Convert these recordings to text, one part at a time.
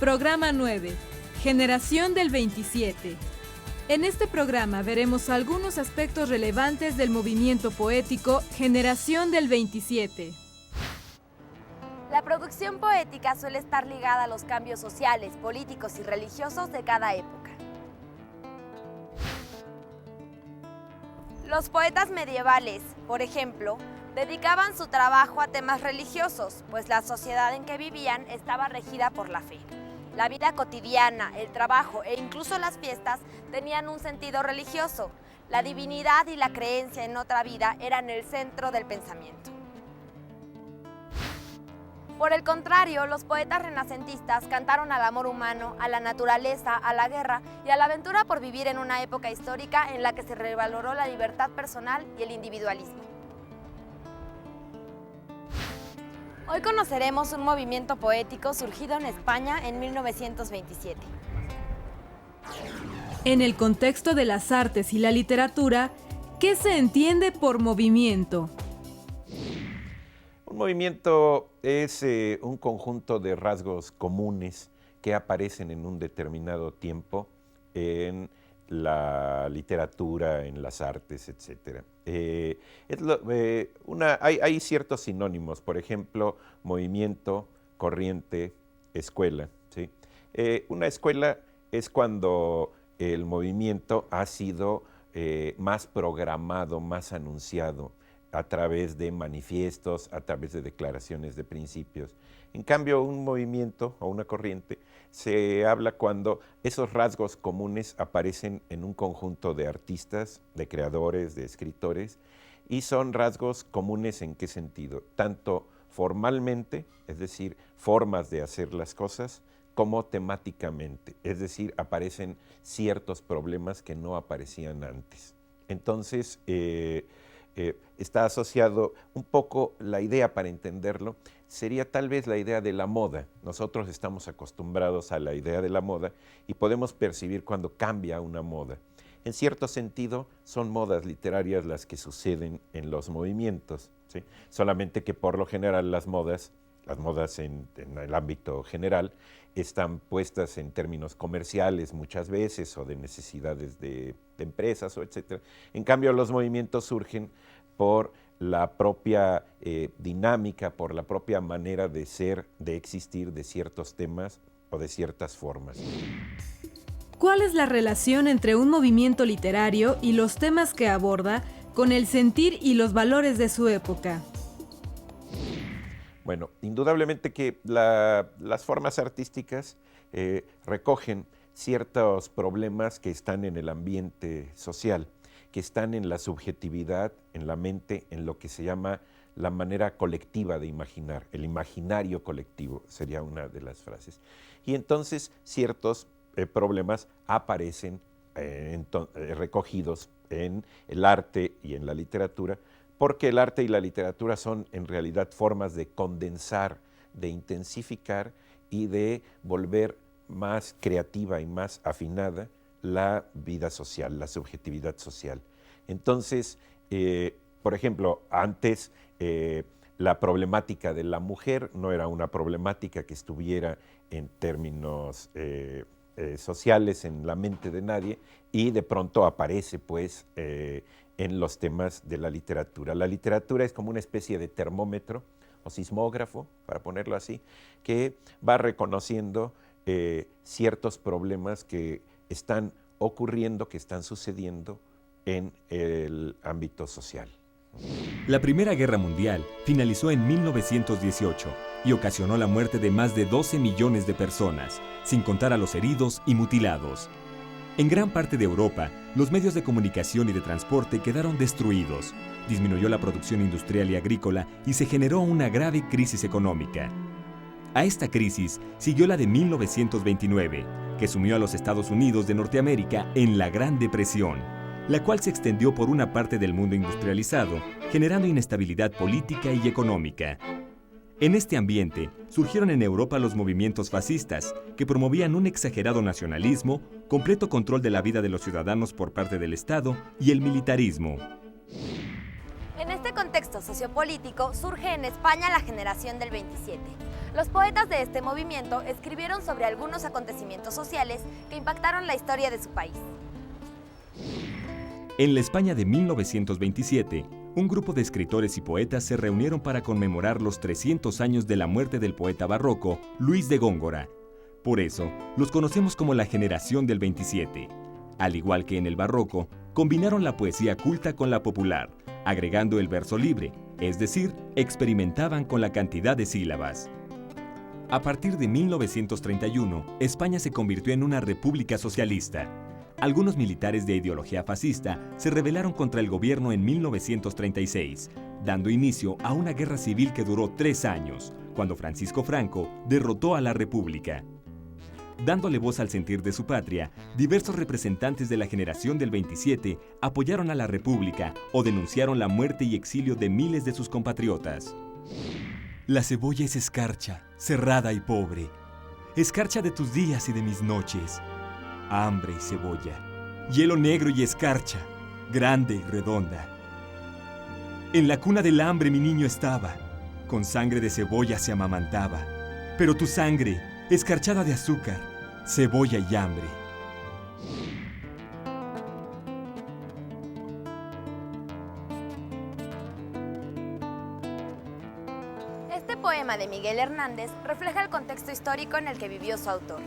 Programa 9. Generación del 27. En este programa veremos algunos aspectos relevantes del movimiento poético Generación del 27. La producción poética suele estar ligada a los cambios sociales, políticos y religiosos de cada época. Los poetas medievales, por ejemplo, dedicaban su trabajo a temas religiosos, pues la sociedad en que vivían estaba regida por la fe. La vida cotidiana, el trabajo e incluso las fiestas tenían un sentido religioso. La divinidad y la creencia en otra vida eran el centro del pensamiento. Por el contrario, los poetas renacentistas cantaron al amor humano, a la naturaleza, a la guerra y a la aventura por vivir en una época histórica en la que se revaloró la libertad personal y el individualismo. Hoy conoceremos un movimiento poético surgido en España en 1927. En el contexto de las artes y la literatura, ¿qué se entiende por movimiento? Un movimiento es un conjunto de rasgos comunes que aparecen en un determinado tiempo en la literatura, en las artes, etc. Hay ciertos sinónimos, por ejemplo, movimiento, corriente, escuela, ¿sí? Una escuela es cuando el movimiento ha sido más programado, más anunciado, a través de manifiestos, a través de declaraciones de principios. En cambio, un movimiento o una corriente se habla cuando esos rasgos comunes aparecen en un conjunto de artistas, de creadores, de escritores, y son rasgos comunes ¿en qué sentido? Tanto formalmente, es decir, formas de hacer las cosas, como temáticamente, es decir, aparecen ciertos problemas que no aparecían antes. Entonces, está asociado un poco, la idea para entenderlo, sería tal vez la idea de la moda. Nosotros estamos acostumbrados a la idea de la moda y podemos percibir cuando cambia una moda. En cierto sentido, son modas literarias las que suceden en los movimientos, ¿sí? Solamente que por lo general las modas en el ámbito general, están puestas en términos comerciales muchas veces o de necesidades de empresas o etcétera. En cambio, los movimientos surgen por la propia dinámica, por la propia manera de ser, de existir de ciertos temas o de ciertas formas. ¿Cuál es la relación entre un movimiento literario y los temas que aborda con el sentir y los valores de su época? Bueno, indudablemente que las formas artísticas recogen ciertos problemas que están en el ambiente social, que están en la subjetividad, en la mente, en lo que se llama la manera colectiva de imaginar, el imaginario colectivo sería una de las frases. Y entonces ciertos problemas aparecen recogidos en el arte y en la literatura, porque el arte y la literatura son en realidad formas de condensar, de intensificar y de volver más creativa y más afinada la vida social, la subjetividad social. Entonces, por ejemplo, antes la problemática de la mujer no era una problemática que estuviera en términos sociales en la mente de nadie, y de pronto aparece pues en los temas de la literatura. La literatura es como una especie de termómetro, o sismógrafo, para ponerlo así, que va reconociendo ciertos problemas que están ocurriendo, que están sucediendo en el ámbito social. La Primera Guerra Mundial finalizó en 1918 y ocasionó la muerte de más de 12 millones de personas, sin contar a los heridos y mutilados. En gran parte de Europa, los medios de comunicación y de transporte quedaron destruidos, disminuyó la producción industrial y agrícola y se generó una grave crisis económica. A esta crisis siguió la de 1929, que sumió a los Estados Unidos de Norteamérica en la Gran Depresión, la cual se extendió por una parte del mundo industrializado, generando inestabilidad política y económica. En este ambiente surgieron en Europa los movimientos fascistas, que promovían un exagerado nacionalismo, completo control de la vida de los ciudadanos por parte del Estado y el militarismo. En este contexto sociopolítico surge en España la generación del 27. Los poetas de este movimiento escribieron sobre algunos acontecimientos sociales que impactaron la historia de su país. En la España de 1927, un grupo de escritores y poetas se reunieron para conmemorar los 300 años de la muerte del poeta barroco Luis de Góngora. Por eso, los conocemos como la generación del 27. Al igual que en el barroco, combinaron la poesía culta con la popular, agregando el verso libre, es decir, experimentaban con la cantidad de sílabas. A partir de 1931, España se convirtió en una república socialista. Algunos militares de ideología fascista se rebelaron contra el gobierno en 1936, dando inicio a una guerra civil que duró 3 años, cuando Francisco Franco derrotó a la República. Dándole voz al sentir de su patria, diversos representantes de la generación del 27 apoyaron a la República o denunciaron la muerte y exilio de miles de sus compatriotas. La cebolla es escarcha, cerrada y pobre, escarcha de tus días y de mis noches. Hambre y cebolla, hielo negro y escarcha, grande y redonda. En la cuna del hambre mi niño estaba, con sangre de cebolla se amamantaba, pero tu sangre, escarchada de azúcar, cebolla y hambre. Este poema de Miguel Hernández refleja el contexto histórico en el que vivió su autor.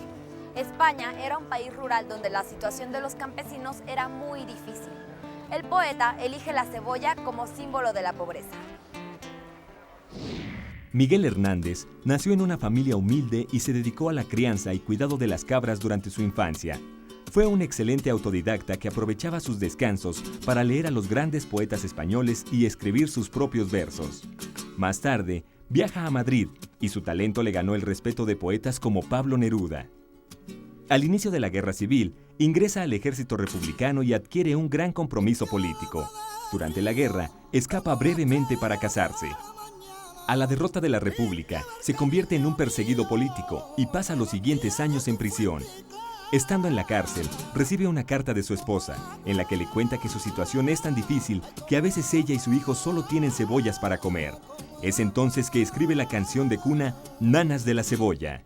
España era un país rural donde la situación de los campesinos era muy difícil. El poeta elige la cebolla como símbolo de la pobreza. Miguel Hernández nació en una familia humilde y se dedicó a la crianza y cuidado de las cabras durante su infancia. Fue un excelente autodidacta que aprovechaba sus descansos para leer a los grandes poetas españoles y escribir sus propios versos. Más tarde, viaja a Madrid y su talento le ganó el respeto de poetas como Pablo Neruda. Al inicio de la Guerra Civil, ingresa al ejército republicano y adquiere un gran compromiso político. Durante la guerra, escapa brevemente para casarse. A la derrota de la República, se convierte en un perseguido político y pasa los siguientes años en prisión. Estando en la cárcel, recibe una carta de su esposa, en la que le cuenta que su situación es tan difícil que a veces ella y su hijo solo tienen cebollas para comer. Es entonces que escribe la canción de cuna Nanas de la Cebolla.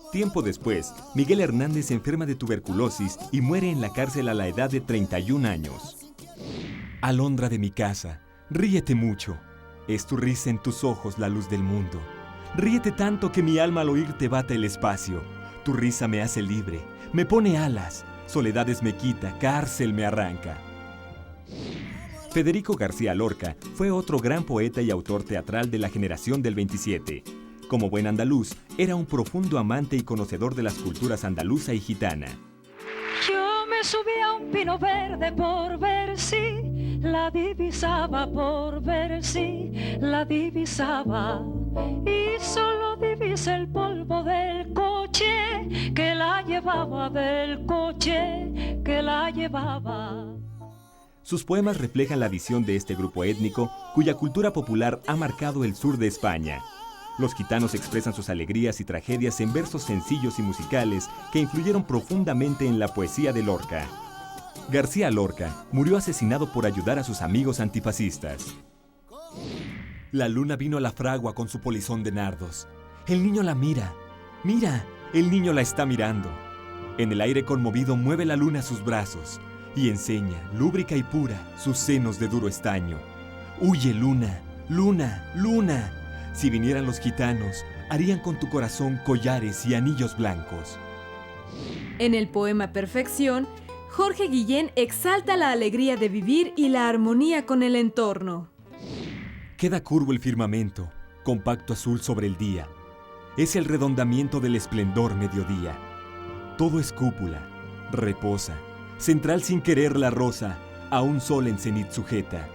Tiempo después, Miguel Hernández se enferma de tuberculosis y muere en la cárcel a la edad de 31 años. Alondra de mi casa, ríete mucho. Es tu risa en tus ojos la luz del mundo. Ríete tanto que mi alma al oírte bate el espacio. Tu risa me hace libre, me pone alas. Soledades me quita, cárcel me arranca. Federico García Lorca fue otro gran poeta y autor teatral de la generación del 27. Como buen andaluz, era un profundo amante y conocedor de las culturas andaluza y gitana. Yo me subí a un pino verde por ver si la divisaba, por ver si la divisaba. Y solo divisé el polvo del coche que la llevaba, del coche que la llevaba. Sus poemas reflejan la visión de este grupo étnico cuya cultura popular ha marcado el sur de España. Los gitanos expresan sus alegrías y tragedias en versos sencillos y musicales que influyeron profundamente en la poesía de Lorca. García Lorca murió asesinado por ayudar a sus amigos antifascistas. La luna vino a la fragua con su polizón de nardos. El niño la mira. Mira, el niño la está mirando. En el aire conmovido mueve la luna sus brazos y enseña, lúbrica y pura, sus senos de duro estaño. Huye, luna, luna, luna. Si vinieran los gitanos, harían con tu corazón collares y anillos blancos. En el poema Perfección, Jorge Guillén exalta la alegría de vivir y la armonía con el entorno. Queda curvo el firmamento, compacto azul sobre el día. Es el redondamiento del esplendor mediodía. Todo es cúpula, reposa, central sin querer la rosa, a un sol en cenit sujeta.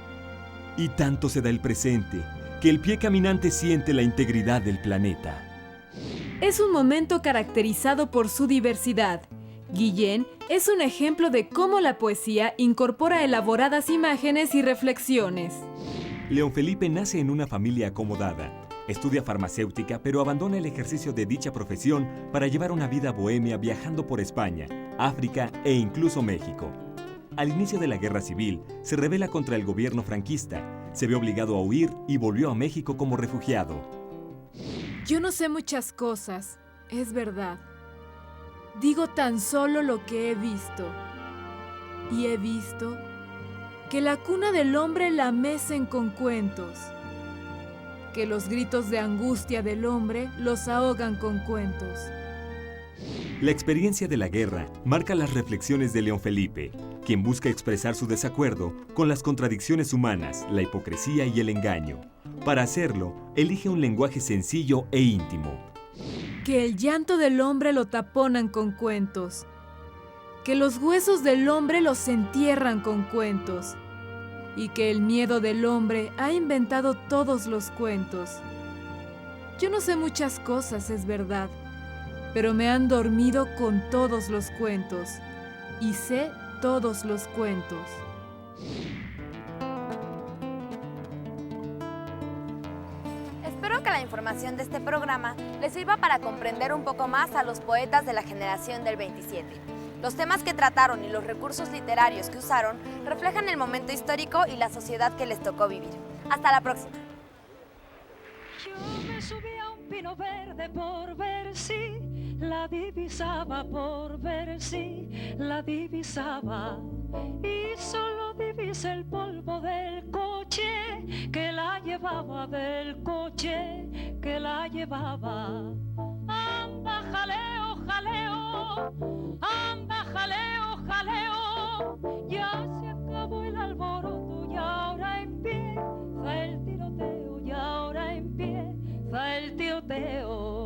Y tanto se da el presente, que el pie caminante siente la integridad del planeta. Es un momento caracterizado por su diversidad. Guillén es un ejemplo de cómo la poesía incorpora elaboradas imágenes y reflexiones. León Felipe nace en una familia acomodada. Estudia farmacéutica, pero abandona el ejercicio de dicha profesión para llevar una vida bohemia viajando por España, África e incluso México. Al inicio de la Guerra Civil, se rebela contra el gobierno franquista, se ve obligado a huir y volvió a México como refugiado. Yo no sé muchas cosas, es verdad. Digo tan solo lo que he visto. Y he visto que la cuna del hombre la mecen con cuentos, que los gritos de angustia del hombre los ahogan con cuentos. La experiencia de la guerra marca las reflexiones de León Felipe, quien busca expresar su desacuerdo con las contradicciones humanas, la hipocresía y el engaño. Para hacerlo, elige un lenguaje sencillo e íntimo. Que el llanto del hombre lo taponan con cuentos, que los huesos del hombre los entierran con cuentos, y que el miedo del hombre ha inventado todos los cuentos. Yo no sé muchas cosas, es verdad, pero me han dormido con todos los cuentos, y sé todos los cuentos. Espero que la información de este programa les sirva para comprender un poco más a los poetas de la generación del 27. Los temas que trataron y los recursos literarios que usaron reflejan el momento histórico y la sociedad que les tocó vivir. Hasta la próxima. Yo me subí a un pino verde por ver si la divisaba, por ver si la divisaba. Y solo divisé el polvo del coche que la llevaba, del coche que la llevaba. Anda, jaleo, jaleo, anda, jaleo, jaleo. Ya se acabó el alboroto y ahora empieza el tiroteo, y ahora empieza el tiroteo.